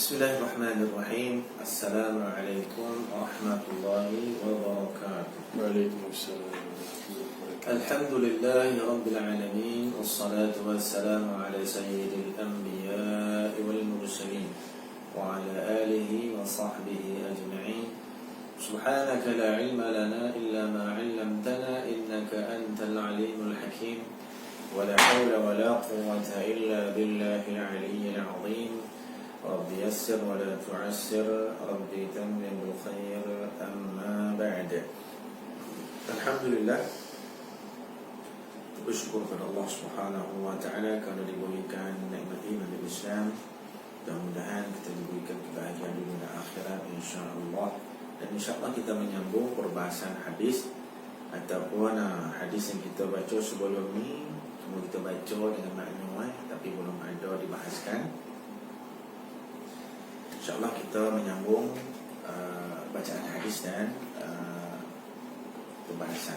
Bismillahirrahmanirrahim. Assalamualaikum warahmatullahi wabarakatuh. Waalaikumsalam. Alhamdulillahi rabbil alamin. Wassalatu wassalamu ala sayyidil anbiya'i wal mursalin wa ala alihi wa sahbihi ajma'in. Subhanaka la ilma lana illa ma 'allamtana innaka antal alimul hakim. Wa la hawla wa la quwwata illa billahil aliyyil 'azim. Rabbi yassir wa la tu'assir, Rabbi tammim bil khair, amma ba'd. Alhamdulillah, bersyukur kepada Allah Subhanahu wa taala kerana diberikan nikmat iman dan Islam. Mudah-mudahan kita diberikan kebahagiaan dunia dan akhirat insya-Allah. Dan insya-Allah kita menyambung perbahasan hadis ataupun hadis yang kita baca sebelum ni. Cuma kita baca dengan makna tapi belum ada dibahaskan. InsyaAllah kita menyambung bacaan hadis dan pembahasan.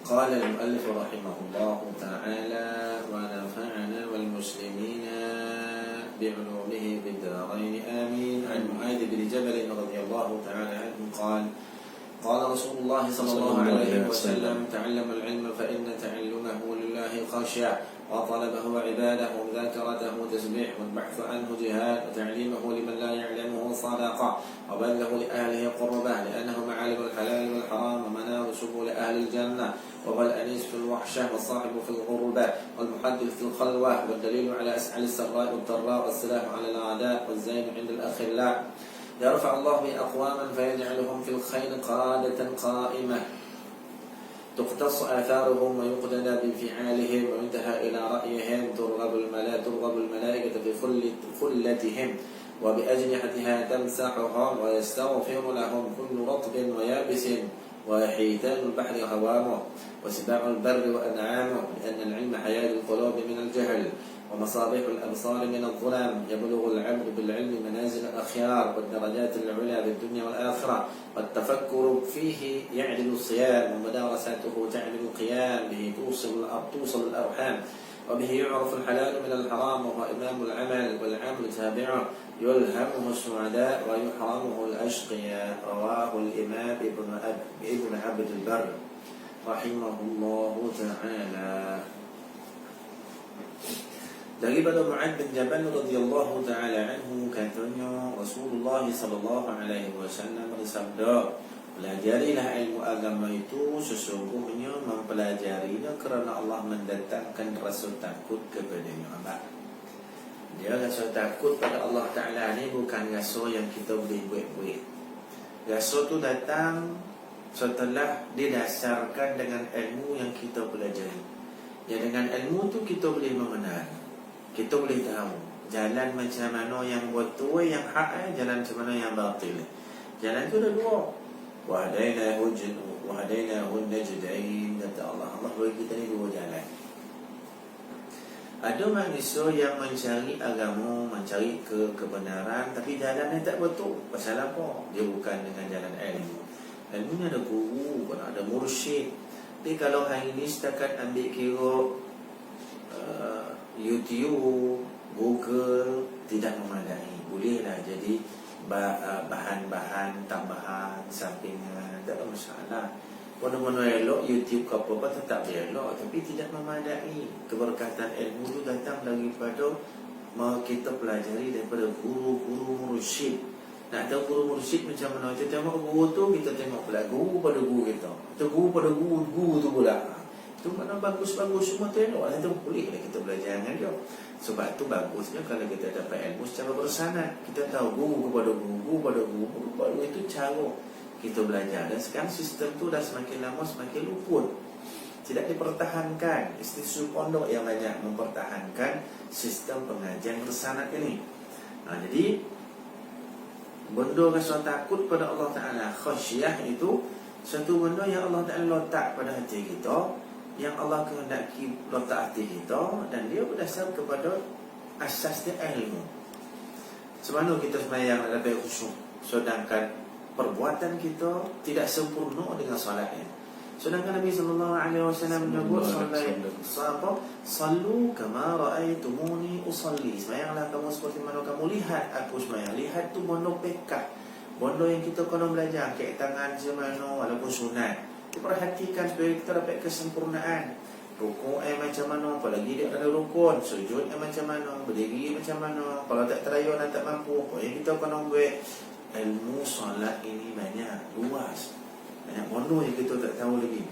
Qala al-muallif rahimahullahu ta'ala wa nafa'ana wal muslimina bi'ulumihi bid-darain amin. An Mu'adz bin Jabal radhiyallahu ta'ala anhu qala qala Rasulullah sallallahu alaihi wasallam ta'allama al-'ilma fa inna ta'allumahu lillahi khashya' وطلبه عباده ومذاكرته تسبيح والبحث عنه جهاد وتعليمه لمن لا يعلمه صدقة وبذله لأهله قربة لأنه معالم الحلال والحرام ومنار سبل أهل الجنة وهو الأنيس في الوحشة والصاحب في الغربة والمحدث في الخلوة والدليل على أسعل السراء والضراء والسلاح على الأعداء والزين عند الأخلاء يرفع الله به أقواما فيجعلهم في الخير قادة قائمة تقتص آثارهم ويقتدى بانفعالهم وينتهى إلى رأيهم ترغب الملائكة في خلتهم وبأجنحتها تمسحهم ويستغفر لهم كل رطب ويابس وحيتان البحر هوامه وسباع البر وأنعامه لأن العلم حياة القلوب من الجهل ومصابيح الأبصار من الظلام يبلغ العبد بالعلم منازل الأخيار والدرجات العلى في الدنيا والآخرة والتفكر فيه يعدل الصيام ومدارسته تعدل القيام به توصل الأرحام وبه يعرف الحلال من الحرام وهو إمام العمل والعمل تابعه يلهمه السعداء ويحرمه الأشقياء رواه الإمام ابن عبد البر رحمه الله تعالى. Daripada Mu'adz bin Jabal radhiyallahu ta'ala anhu katanya Rasulullah sallallahu alaihi wasallam bersabda, pelajarilah ilmu agama itu sesungguhnya mempelajarinya kerana Allah mendatangkan rasa takut kepadanya. Dia rasa takut pada Allah Ta'ala ni bukan rasa yang kita boleh buat-buat. Rasa tu datang setelah didasarkan dengan ilmu yang kita pelajari. Ya, dengan ilmu tu kita boleh mengenal, kita boleh tahu jalan macam mana yang betul, yang hak, jalan macam mana yang batil. Jalan tu ada dua. Wahdainahu najdain, kata Allah. Allah bagi kita ni dua jalan. Ada manusia yang mencari agama, mencari kebenaran, tapi jalan ni tak betul. Pasal apa? Dia bukan dengan jalan ilmu. Ilmu ni ada guru, ada mursyid. Tapi kalau hari ni setakat ambil kira YouTube, Google tidak memadai. Bolehlah jadi bahan-bahan tambahan, sampingan, tak ada masalah. Mana-mana elok YouTube ke apa-apa tetap elok, tapi tidak memadai. Keberkatan ilmu itu datang daripada kita pelajari daripada guru-guru mursyid. Nak tahu guru mursyid macam mana? Kita tengok guru tu, kita tengok pula guru pada guru kita. Kita guru pada guru tu pula. Itu mana bagus-bagus semua tengok. Itu bolehlah kita belajar dengan dia. Sebab tu bagusnya kalau kita dapat ilmu secara bersanad. Kita tahu guru kepada guru itu cara kita belajar. Dan sekarang sistem tu dah semakin lama semakin luput. Tidak dipertahankan. Institusi pondok yang banyak mempertahankan sistem pengajian bersanad ini. Jadi benda rasa takut pada Allah Ta'ala, khasyah itu satu benda yang Allah Ta'ala letak pada hati kita, yang Allah kehendaki letak hati kita, dan dia berdasar kepada asasnya ilmu. Sebab kita sembahyang dapat khusyuk, sedangkan perbuatan kita tidak sempurna dengan solatnya. Sedangkan Nabi SAW menyebut sallu kama ra'aitumuni usalli. Sembahyanglah kamu seperti mana kamu lihat aku sembahyang. Lihat tu bondo pekah. Bondo yang kita kena belajar kek tangan semana walaupun sunat. Perhatikan supaya kita dapat kesempurnaan. Rukuk macam mana, apalagi dia ada rukun. Sujud macam mana, berdiri macam mana. Kalau tak terayun dan tak mampu, yang kita kena buat. Ilmu solat ini banyak, luas. Banyak bodoh yang kita tak tahu lagi.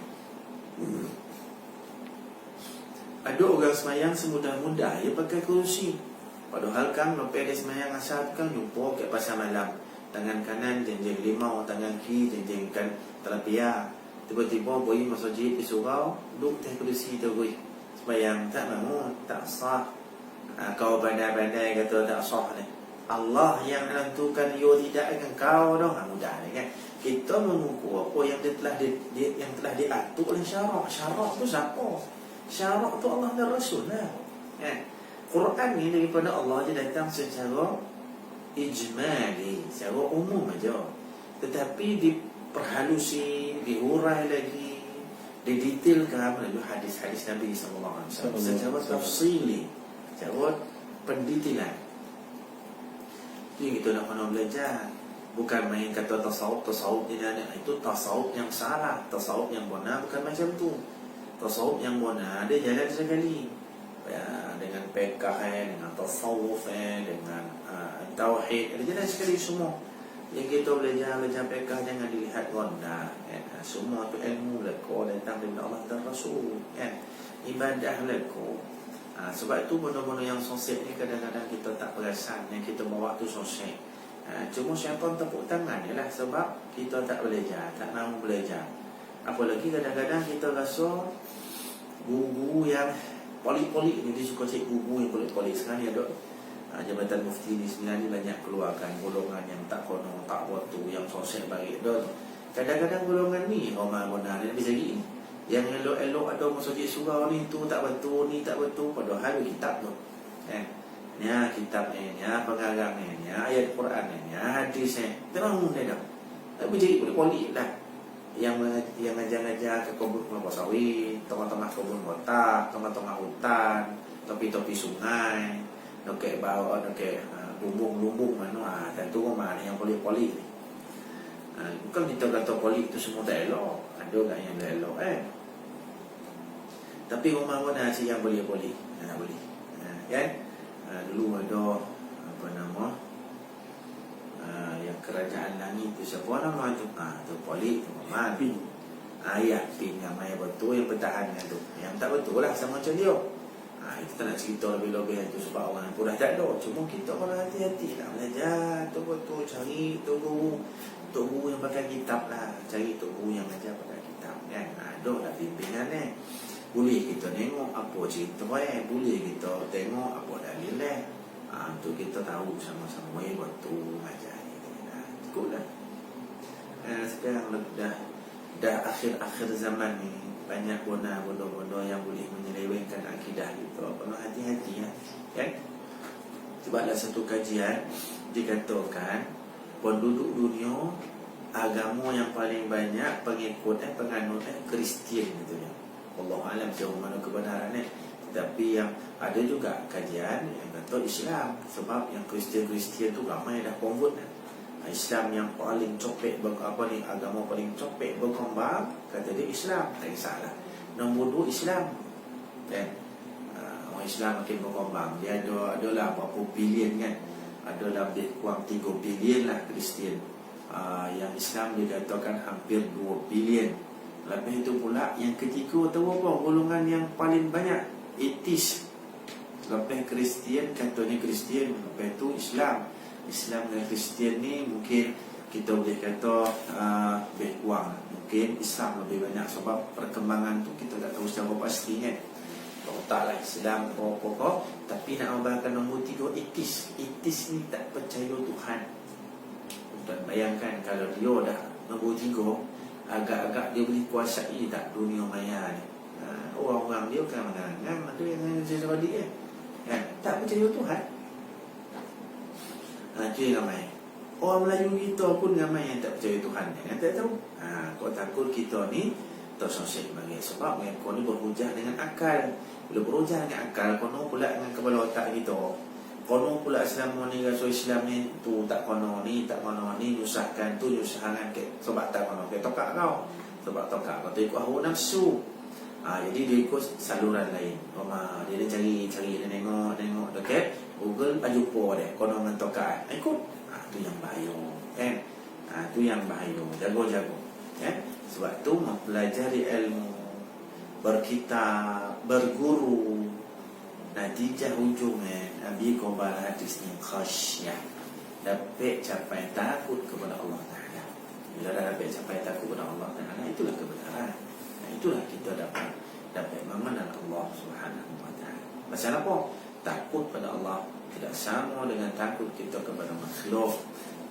Ada orang semayang semudah-mudah dia pakai kerusi. Padahal kan lepas dia semayang asal kan jumpa kat pasar malam. Tangan kanan jenjeng limau, tangan kiri jenjengkan telapia. Tiba-tiba boy masjid di surau, duduk atas kerusi tu boy. Semayang tak mahu, tak sah. Kau bandai-bandai kata tak sah ni. Allah yang menentukan yo tidak akan kau dah. Mudah ni kan. Kita mengukur apa yang yang telah diatur oleh syarak. Syarak tu siapa? Syarak tu Allah dan Rasul lah. Kan? Quran ni daripada Allah dia datang secara ijmali, secara umum aja. Tetapi diperhalusi, diurai lagi, didetailkan melalui hadis-hadis Nabi SAW secara tafsili, secara pendetailan. Jadi kita nak kena belajar. Bukan main kata tasawuf ini ada. Itu tasawuf yang salah. Tasawuf yang benar bukan macam tu. Tasawuf yang benar dia jalan sekali ya, dengan pekah, dengan tasawuf, dengan tauhid. Dia jalan sekali semua. Yang kita belajar pekah jangan dilihat rendah ya. Semua tu ilmu leko datang daripada Allah dan Rasul ya. Ibadah leko. Sebab itu benda-benda yang sosial ni kadang-kadang kita tak perasan. Yang kita bawa tu sosial. Cuma syaitan tepuk tangan je lah. Sebab kita tak belajar, tak mahu belajar. Apalagi kadang-kadang kita rasa guru yang polik-polik ni. Dia suka cek guru yang polik-polik. Sekarang ni ada Jabatan Mufti di Sembilan ni banyak keluarkan golongan yang tak kono, tak waktu, yang sosial baik. Kadang-kadang golongan ni orang benar dia bisa gini. Yang elok-elok ada masjid surau ni tu tak betul, ni tak betul. Padahal kitab tu ni kitab ni, pengarang ni, ayat Quran ni, hadis ni, terang dia dah. Tapi jadi polik lah. Yang ngajar-ngajar ke kebun kelapa sawit, tengah-tengah kebun kota, tengah-tengah hutan, tepi-tepi sungai, nak bawah, nak lumbung-lumbung mana, tentu mana yang polik-polik ni. Bukan kita kata polik tu semua tak elok. Ada tak yang tak elok Tapi rumah mana sih yang boleh polik? Boleh kan? Dulu ada apa nama yang kerajaan langit tu siapa nama tu? Tu polik tu Muhammad bin ayat bin ramai betul yang bertahan dengan tu. Yang tak betul lah sama macam dia. Itu tak nak cerita lebih-lebih tu sebab orang pun dah tak ada. Cuma kita kalau hati-hati nak belajar betul-betul cari tu guru yang pakai kitab lah. Cari tu guru yang ajar pakai kitab kan. Ada lah pimpinan boleh kita tengok apa cerita boleh kita tengok apa dalil tu kita tahu sama-sama betul ajar ni. Cukup lah. Sekarang dah akhir-akhir zaman ni banyak bodoh-bodoh yang boleh menyelewengkan akidah kita. Perlu hati-hati kan. Sebab ada satu kajian dikatakan penduduk dunia agama yang paling banyak pengikut penganut Kristian katanya. Wallahu alam jauh mana kebenaran Tapi yang ada juga kajian yang kata Islam. Sebab yang Kristian tu ramai dah convert Islam yang paling copek agama paling copek berkembang kata dia Islam. Tak kisahlah. Nombor 2 Islam orang Islam makin berkembang. Dia adalah berapa bilion kan. Ada lebih kurang 3 bilion lah Kristian. Yang Islam dikatakan hampir 2 bilion. Lepas itu pula yang ketiga tahu apa golongan yang paling banyak etis. Lepas Kristian katanya Kristian, lepas itu Islam dengan Kristian ni mungkin kita boleh kata lebih kurang. Mungkin Islam lebih banyak sebab perkembangan tu kita tak tahu secara pasti kan. Taklah Islam pokok. Tapi nak membayangkan nombor 3 etis. Etis ni tak percaya Tuhan. Dan bayangkan kalau dia dah nombor 3, agak-agak dia boleh kuasai tak dunia maya ni. Orang-orang dia kan mengangan ada yang sesuatu dia kan, tak percaya Tuhan. Itu yang ramai. Orang Melayu kita pun ramai yang tak percaya Tuhan kan, tak tahu. Kau takut kita ni tersosik bagi sebab mereka ni berhujah dengan akal. Bila berhujah dengan akal, kono pula dengan kepala otak kita. Kono pula selama ni rasul Islam ni tu tak kono ni nyusahkan tu nyusahkan ke sebab tak kono ke tokak kau. Sebab tokak kau tu ikut hawa nafsu. Jadi dia ikut saluran lain. Dia cari dia tengok dekat Google jumpa dia kono dengan tokak. Ikut. Tu yang bahaya. Tu yang bahaya. Jago-jago. Sebab tu mempelajari ilmu, berkitab, berguru, natijah ujungnya Nabi Qobal hadis ni khasyah, dapat capai takut kepada Allah Ta'ala. Bila dah dapat capai takut kepada Allah Ta'ala, itulah kebenaran. Itulah kita dapat mengenal Allah Subhanahu Wa Ta'ala. Pasal apa? Takut pada Allah tidak sama dengan takut kita kepada makhluk.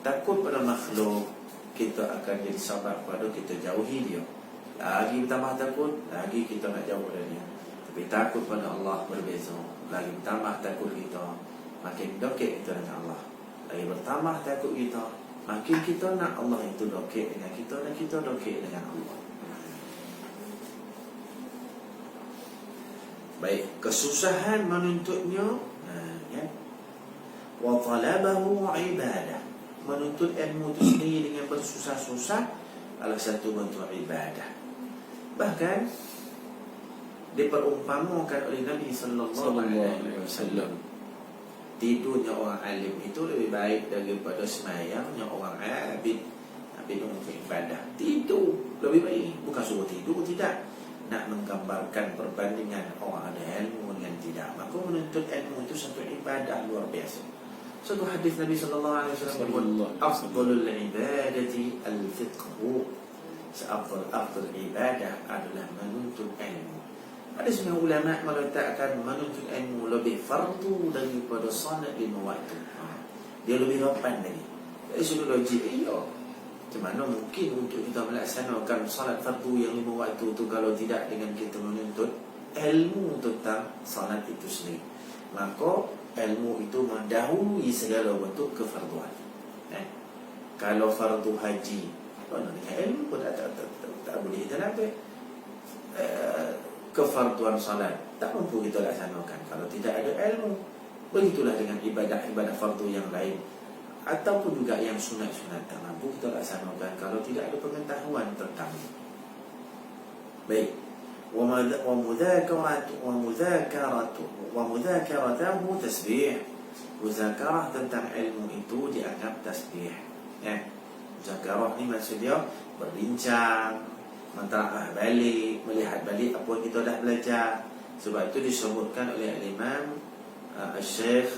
Takut pada makhluk, kita akan jadi sebab pada kita jauhi dia. Lagi bertambah takut, lagi kita nak jauh dari dia. Tapi takut pada Allah berbeza. Lagi bertambah takut kita, makin dekat kita dengan Allah. Lagi bertambah takut kita, makin kita nak Allah itu dekat dengan kita dan kita dekat dengan Allah. Baik, kesusahan menuntutnya wa talabahu ibadah. Menuntut ilmu itu sendiri dengan bersusah-susah adalah satu bentuk ibadah. Bahkan diperumpamakan oleh Nabi sallallahu alaihi wasallam, tidurnya orang alim itu lebih baik daripada semayangnya orang abid. Abid untuk ibadah, tidur lebih baik. Bukan suruh tidur, tidak. Nak menggambarkan perbandingan orang ada ilmu dengan tidak. Maka menuntut ilmu itu satu ibadah luar biasa. Satu hadis Nabi sallallahu alaihi wasallam, afdalul ibadati al-fiqhu. Afdal ibadah adalah menuntut ilmu. Ada sebagian ulama mengatakan menuntut ilmu lebih fardu daripada solat 5 waktu. Dia lebih rapan lagi. Dari sudut logik, macam mana mungkin untuk kita melaksanakan solat fardu yang 5 waktu itu kalau tidak dengan kita menuntut ilmu tentang solat itu sendiri. Maka ilmu itu mendahului segala bentuk kefarduan. Kalau fardu haji, dengan ilmu pun tak boleh kita dapat. Kefarduan salat tak mampu kita laksanakan kalau tidak ada ilmu. Begitulah dengan ibadah-ibadah fardu yang lain ataupun juga yang sunat-sunat tak mampu kita laksanakan kalau tidak ada pengetahuan tentang. Baik. ومذاكرته تسبيح. Muzakarah tentang ilmu itu dianggap tasbih. Muzakarah ni maksudnya berbincang, mentelaah balik, melihat balik apa yang kita dah belajar. Sebab itu disebutkan oleh Imam Syekh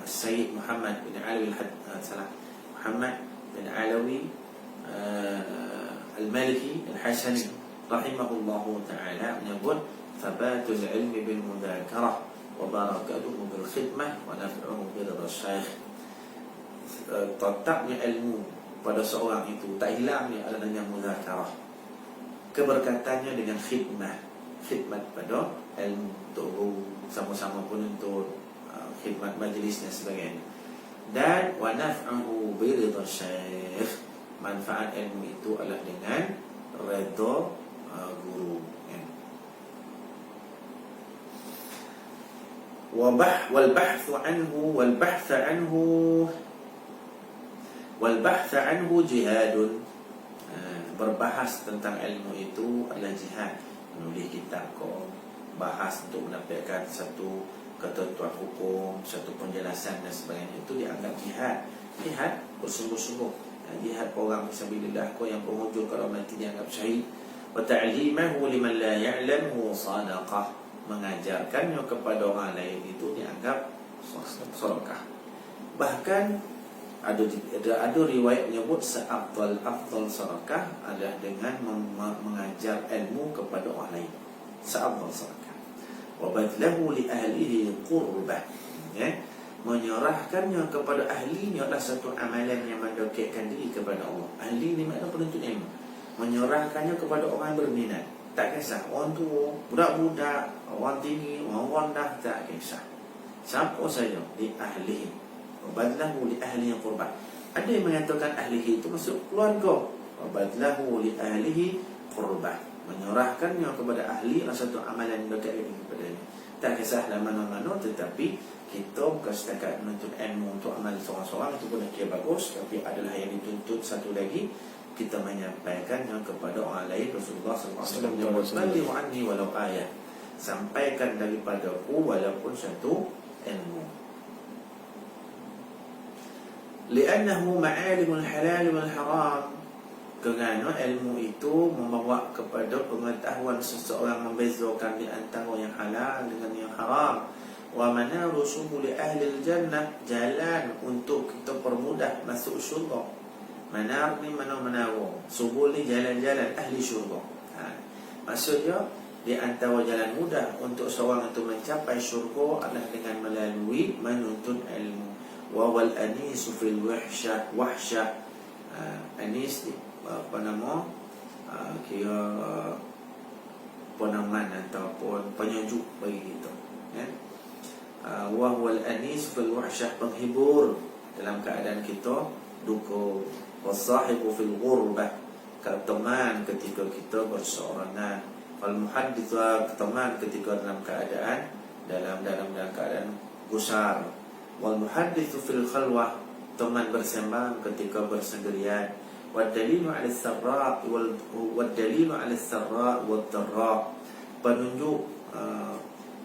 Sayyid Muhammad bin Alawi Muhammad bin Alawi Al-Maliki Al-Hasani rahimahullahu ta'ala menyebut thabatul ilmi bil mudzakarah wa barakatuhu bil khidmah wa naf'uhu bil rasyakh. Tetapnya ilmu pada seorang itu tak hilangnya adalah dengan mudzakarah, keberkatannya dengan khidmat pada ilmu, untuk sama-sama penuntut, khidmat majlis dan sebagainya. Dan wa naf'uhu bil rasyakh, manfaat ilmu itu adalah dengan redha guru. والبحث عنه جهاد. Berbahas tentang ilmu itu adalah jihad. Menulis kitab bahas untuk mendapatkan satu ketentuan hukum, satu penjelasan dan sebagainya, itu dianggap jihad. Jihad bersungguh-sungguh. Jihad orang fisabilillah yang penghujung kalau mati dianggap syahid. Wa ta'limahu liman la ya'lamu sadaqah. Mengajarkannya kepada orang lain itu dianggap sedekah. Bahkan ada riwayat menyebut seafdal sedekah adalah dengan mengajar ilmu kepada orang lain. Seafdal sedekah. Wa badlahu li ahlihi qurbah. Menyerahkannya kepada ahlinya adalah satu amalan yang mendekatkan diri kepada Allah. Ahli ni makna penuntut ilmu. Menyerahkannya kepada orang yang berminat. Tak kisah orang tua, budak-budak, orang tinggi, orang rendah, tak kisah. Siapa saja di ahlihi. Wabadlahu li ahlihi qurbah. Ada yang mengatakan ahlihi itu maksud keluarga. Wabadlahu li ahlihi qurbah, menyerahkannya kepada ahli satu amalan berkait kepadanya. Tak kisahlah mana-mana, tetapi kita bukan setakat menuntut ilmu untuk amal seorang-seorang, itu pun kira bagus, tapi adalah yang dituntut satu lagi, kita menyampaikannya kepada orang lain. Rasulullah SAW baligh anni walau ayat, sampaikan daripadaku walaupun satu ilmu. Li'annahu ma'alimul halal wal haram, kerana ilmu itu membawa kepada pengetahuan seseorang membezakan di antara yang halal dengan yang haram. Wa manaru subuli ahli jannah, jalan untuk kita permudah masuk syurga. Manar ni mana-manaru, subul ni jalan-jalan ahli syurga. Maksudnya di antara jalan mudah untuk seorang itu mencapai syurga adalah dengan melalui menuntut ilmu. Wa wal anisu fil wahsyah, anis apa nama, kira penaman ataupun penyejuk bagi kita, ya. Wa wal anis fil wahsyah, penghibur dalam keadaan kita duka. Wasahibu fil ghurbah, teman ketika kita berseorangan. Wal muhaddits, teman ketika dalam keadaan dalam keadaan gusar. Wal muhaddits fil khalwah, teman bersembang ketika bersendirian. Wad dalilu 'ala as-sarra' wad dalilu 'ala as-sarra' wad dharra,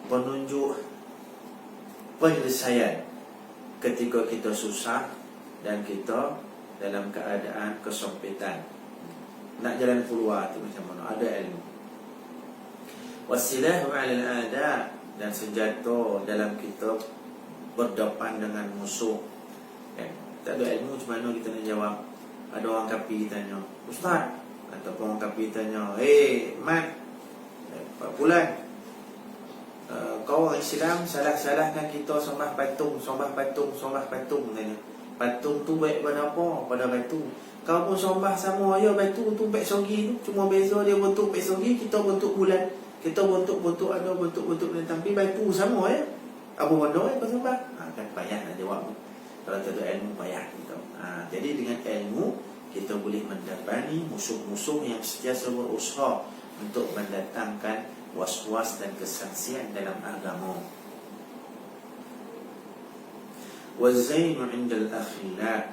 penunjuk penyelesaian ketika kita susah dan kita dalam keadaan kesempitan. Nak jalan keluar tu macam mana? Ada ilmu. Wasilahu 'ala al-a'da, dan senjata dalam kita berdepan dengan musuh. Tak ada ilmu macam mana kita nak jawab? Ada orang kafir tanya, Ustaz, ataupun orang kafir tanya, Mat, Pak Pulan, kau orang Islam salah-salahkan kita sembah patung. Tanya, patung tu baik pada apa? Pada batu. Kau pun sembah sama ya batu tu, baik sogi tu, cuma beza dia bentuk baik sogi, kita bentuk bulan, kita bentuk ada bentuk bintang, tapi batu sama ya. Apa benda kau sembah? Kan payah nak jawab. Kalau tak ada ilmu payah kita. Jadi dengan ilmu kita boleh mendapati musuh-musuh yang sentiasa berusaha untuk mendatangkan was-was dan kesangsian dalam agama. Wazainu 'inda al-akhilla,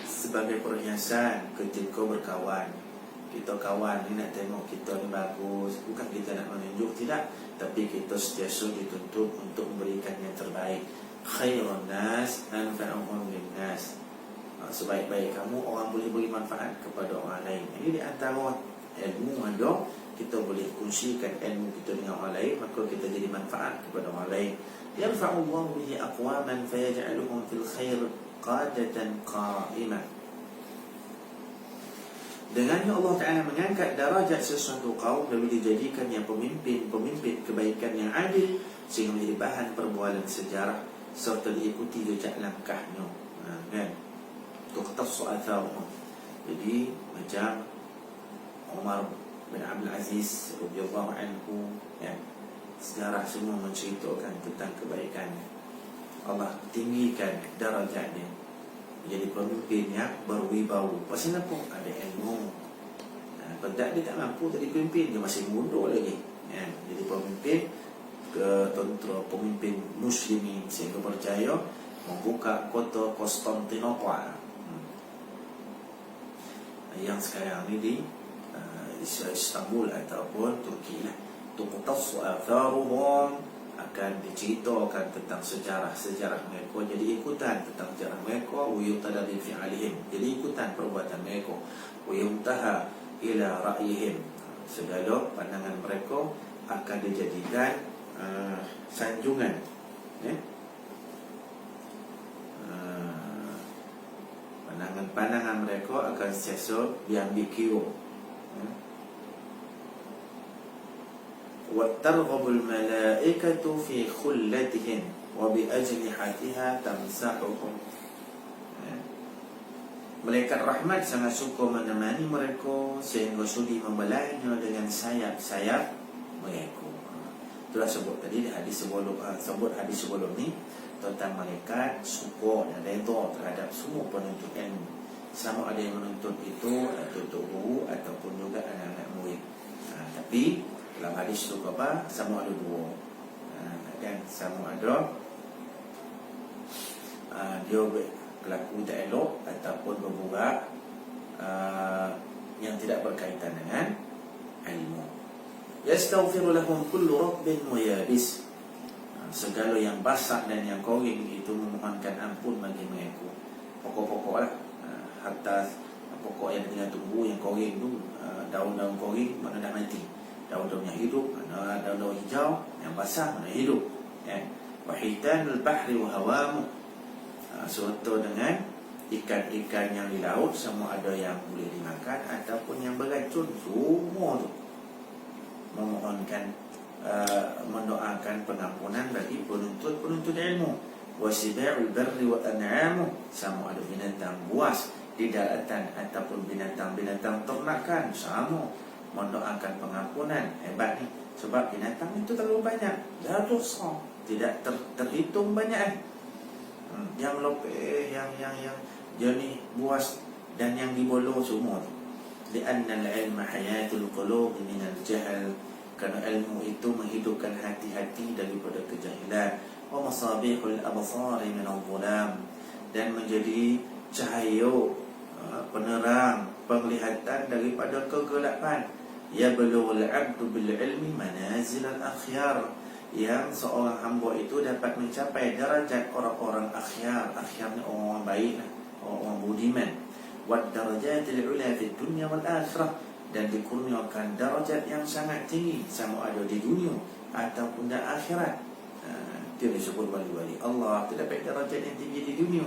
sebagai perhiasan ketika berkawan. Kita kawan ni nak tengok kita ni bagus, bukan kita nak menunjuk, tidak, tapi kita sentiasa dituntut untuk memberikan yang terbaik. Khairun nas anfa'uhum linnas, sebaik-baik kamu orang boleh beri manfaat kepada orang lain. Ini di antara ilmu ada, kita boleh kongsikan ilmu kita dengan orang lain, maka kita jadi manfaat kepada orang lain. Yarfa'ullahu bihi aqwaman fayaj'aluhum fil khair qadatan qa'imah. Dengannya Allah Ta'ala mengangkat darajat sesuatu kaum, lalu dijadikan yang pemimpin kebaikan yang adil, sehingga menjadi bahan perbualan sejarah serta diikuti jejak langkahnya. Kan? Tuqtassu atharuhum. Jadi macam Umar bin Abdul Aziz radhiyallahu anhu, ya, sejarah semua menceritakan tentang kebaikannya. Allah tinggikan darajatnya, menjadi pemimpin yang berwibawa. Pasal apa? Ada ilmu. Kalau tak, dia tak mampu jadi pemimpin, dia masih mundur lagi. Jadi pemimpin tentera, pemimpin muslimin, sehingga percaya membuka kota Konstantinopel yang sekarang ini di Istanbul ataupun Turki lah. Tuqtassu atharuhum, akan diceritakan tentang sejarah mereka, jadi ikutan tentang sejarah mereka. Wayutada bi fi'alihim, jadi ikutan perbuatan mereka. Wayuntaha ila ra'yihim, segala pandangan mereka akan dijadikan sanjungan, ya. Pandangan mereka akan sentiasa diambil kira. وَتَرْغَبُ الْمَلَائِكَةُ فِي خُلَّتِهِمْ وَبِأَجْنِحَتِهَا تَمْسَحُهُمْ. Malaikat rahmat sangat suka menemani mereka, sehingga sudi membelainya dengan sayap-sayap mereka. Itulah sebut tadi di hadis sebelum ni tentang malaikat suka dan redha terhadap semua penuntut ilmu. sama ada yang menuntut itu tuntut guru ataupun juga anak-anak murid. Tapi dalam hadis tu apa? Sama ada dua. Dan sama ada dia berlaku tak elok ataupun berbuat yang tidak berkaitan dengan ilmu. Yastaghfiru lahum kullu rabbin wa yabis. Segala yang basah dan yang kering itu memohonkan ampun bagi mereka. Pokok-pokok lah, hatta pokok yang tengah tumbuh yang kering tu, daun-daun kering mana dah mati, daun-daun yang hidup mana daun-daun hijau, yang basah mana hidup. Wa hitanul bahri wa hawamu. Serta dengan ikan-ikan yang di laut, semua ada yang boleh dimakan ataupun yang beracun, semua tu memohonkan mendoakan pengampunan bagi penuntut ilmu. Wasiba'ul barri wa an'amu, sama ada binatang buas di daratan ataupun binatang-binatang ternakan, sama mendoakan pengampunan. Hebat ni, sebab binatang itu terlalu banyak, dah dosa tidak terhitung banyak. Yang lopeh, yang jenis buas dan yang dibolo semua tu. Li'anna al-ilma hayatul qulub min al-jahl, kerana ilmu itu menghidupkan hati-hati daripada kejahilan. Wa masabihul absar min al-dhulam, dan menjadi cahaya penerang penglihatan daripada kegelapan. Ya balughul 'abdu bil ilmi manazil al-akhyar, yang seorang hamba itu dapat mencapai darajat orang-orang akhyar. Akhyar ni orang baik, orang budiman. Wa darajatil 'ula fid dunya wal akhirah, dan dikurniakan darajat yang sangat tinggi sama ada di dunia ataupun di akhirat. Dia disebut wali-wali Allah tu dapat darajat yang tinggi di dunia,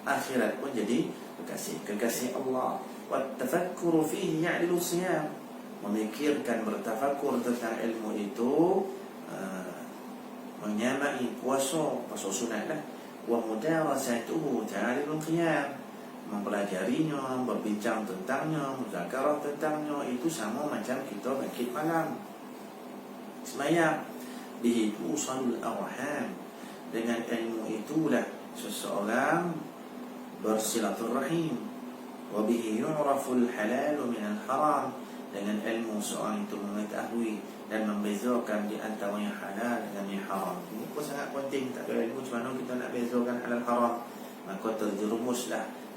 akhirat pun jadi kekasih Allah. Wa tafakkuru fihi ya'dilu siyam, memikirkan, bertafakur tentang ilmu itu menyamai puasa sunat lah. Wa mudarasatuhu ta'dilu qiyam, mempelajarinya, berbincang tentangnya, muzakarah tentangnya, itu sama macam kita bangkit malam semayang. Bihi tusalul arham, dengan ilmu itulah seseorang bersilaturrahim. Wa bihi yu'raful halal min al-haram, dengan ilmu seorang itu mengetahui dan membezakan di antara yang halal dengan yang haram. Ini pun sangat penting. Tak ada ilmu macam mana kita nak bezakan halal haram, maka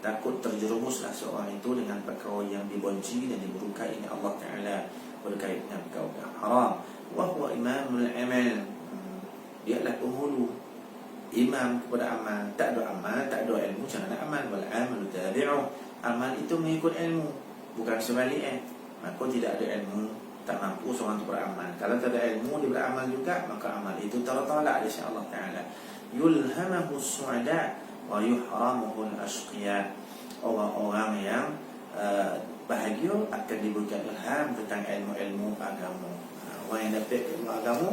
takut terjerumuslah seorang itu dengan perkara yang dibenci dan dimurkai oleh Allah Ta'ala berkait dengan perkara yang haram. Wa huwa imamul amal, dia adalah penghulu, imam kepada amal. Tak ada amal, tak ada ilmu, macam mana amal? Wal amalu tabi'u, amal itu mengikut ilmu, bukan sebaliknya. Maka tidak ada ilmu, tak mampu seorang itu beramal. Kalau tak ada ilmu, dia beramal juga, maka amal itu tertolak oleh Allah Ta'ala. Yulhamahu su'ada wa yuhramuhu al-ashqiya, orang-orang yang bahagia akan diberikan ilham tentang ilmu-ilmu agama. Orang yang dapat ilmu agama,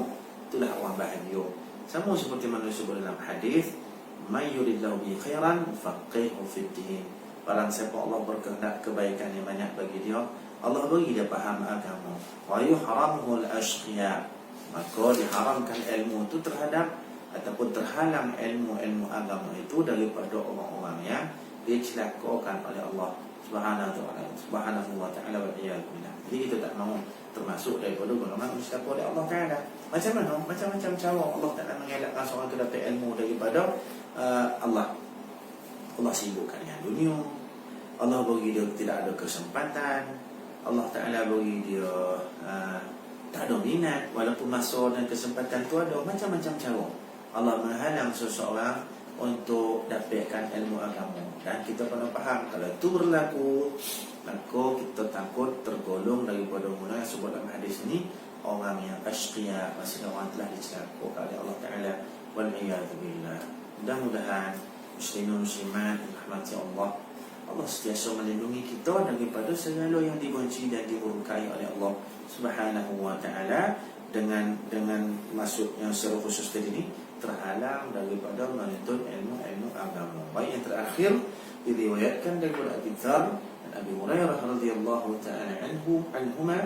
itulah orang bahagia. Sama seperti mana disebut dalam hadis, may yuridillahu bi khairan faqihu fid din, barang siapa Allah berkehendak kebaikan yang banyak bagi dia, Allah bagi dia faham agama. Wa yuhramuhu al-ashqiya, maka diharamkan ilmu itu terhadap ataupun terhalang ilmu-ilmu agama itu daripada orang-orang yang dicelakakan oleh Allah Subhanahu wa ta'ala wa iyyakum. Jadi kita tak mahu termasuk daripada golongan dicelaka oleh Allah Ta'ala. Macam mana? Macam-macam cara Allah Ta'ala mengelakkan seorang itu dapat ilmu daripada Allah. Allah sibukkan dengan dunia, Allah bagi dia tidak ada kesempatan, Allah Ta'ala bagi dia tak ada minat, walaupun masa dan kesempatan tu ada. Macam-macam cara Allah menghalang seseorang untuk dapatkan ilmu agama. Dan kita kena faham, kalau itu berlaku, maka kita takut tergolong daripada mula yang sebut dalam hadis ini, orang yang ashqiya, maksudnya orang telah dicelaka oleh Allah Ta'ala. Wal-iyadhu billah. Mudah-mudahan muslimin muslimat rahmati Allah, Allah sentiasa melindungi kita daripada segala yang dibenci dan dimurkai oleh Allah Subhanahu wa Ta'ala, dengan maksudnya secara khusus tadi ini terhalang daripada menuntut ilmu agama. Baik, yang terakhir diriwayatkan daripada Abi Dzar dan Abi Hurairah radhiyallahu ta'ala anhuma,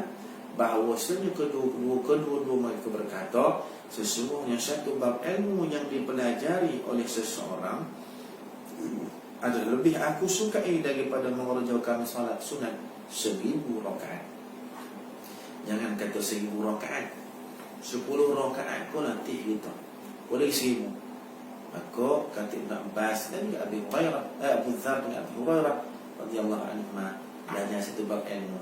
bahawasanya kedua-dua mereka berkata, sesungguhnya satu bab ilmu yang dipelajari oleh seseorang ada lebih aku sukai daripada mengerjakan salat sunat 1000 rakaat. Jangan kata 1000 rakaat, 10 rakaat kau latih gitu, boleh 1000. Maka kata Ibn Abbas dan juga Abu Dzar dan Abu Hurairah radhiyallahu anhuma, belajar satu bab ilmu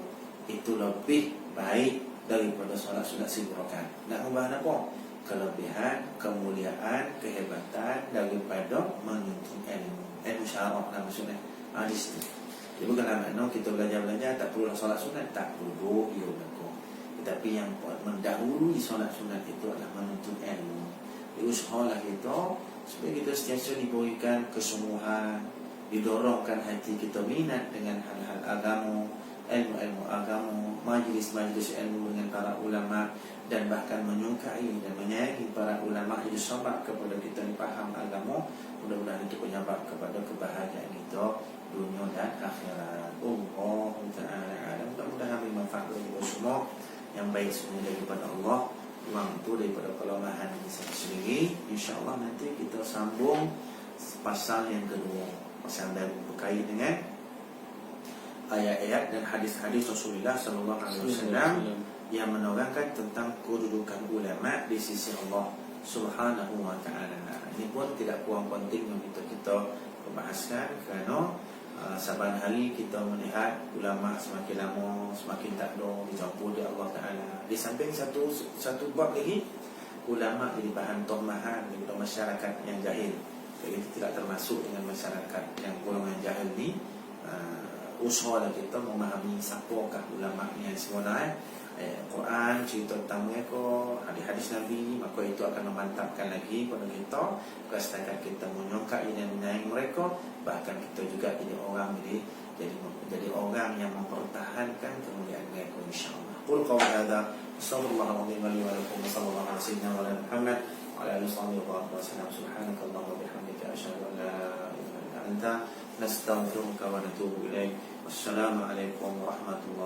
itu lebih baik daripada solat sunat 1000 rakaat. Nak ubah apa? Kelebihan, kemuliaan, kehebatan daripada menuntut ilmu. Ilmu syarah lah maksudnya. Di situ. Jadi bukan makna kita belajar tak perlu solat sunat, tak perlu ya betul. Tetapi yang mendahului solat sunat itu adalah menuntut ilmu. Usahalah kita supaya kita sentiasa diberikan kesungguhan, didorongkan hati kita minat dengan hal-hal agama, ilmu-ilmu agama, majlis-majlis ilmu dengan para ulama, dan bahkan menyukai dan menyayangi para ulama jadi sebab kepada kita faham agama. Mudah-mudahan itu penyebab kepada kebahagiaan kita dunia dan akhirat. Allah Ta'ala, mudah-mudahan bermanfaat bagi kita semua. Yang baik semuanya daripada Allah, uang itu daripada kelemahan kita sendiri. InsyaAllah nanti kita sambung pasal yang kedua, pasal yang berkait dengan ayat-ayat dan hadis-hadis Rasulullah SAW yang menerangkan tentang kedudukan ulama di sisi Allah Subhanahu wa Ta'ala. Ini pun tidak kurang penting untuk kita membahaskan, kerana saban hari kita melihat ulama semakin lama semakin tak ada dicampur di Allah Ta'ala. Di samping satu bab lagi, ulama jadi bahan tomahan kepada masyarakat yang jahil. Jadi tidak termasuk dengan masyarakat yang golongan jahil ni. Usahalah kita memahami siapakah ulama yang sebenar. Quran cerita tentang mereka, hadis-hadis Nabi, maka itu akan memantapkan lagi kepada kita. Bukan setakat kita menyongkai dan menyayangi mereka, bahkan kita juga jadi orang jadi orang yang mempertahankan kemuliaan mereka, insyaAllah. Qul qawli hadza, sallallahu alaihi wa lakum, sallallahu alaihi wa sallam Muhammad wa ala alihi wa sallam. Subhanakallahumma wa bihamdika, asyhadu an la ilaha illa anta, nastaghfiruka wa natubu ilaik. Wassalamu alaikum warahmatullahi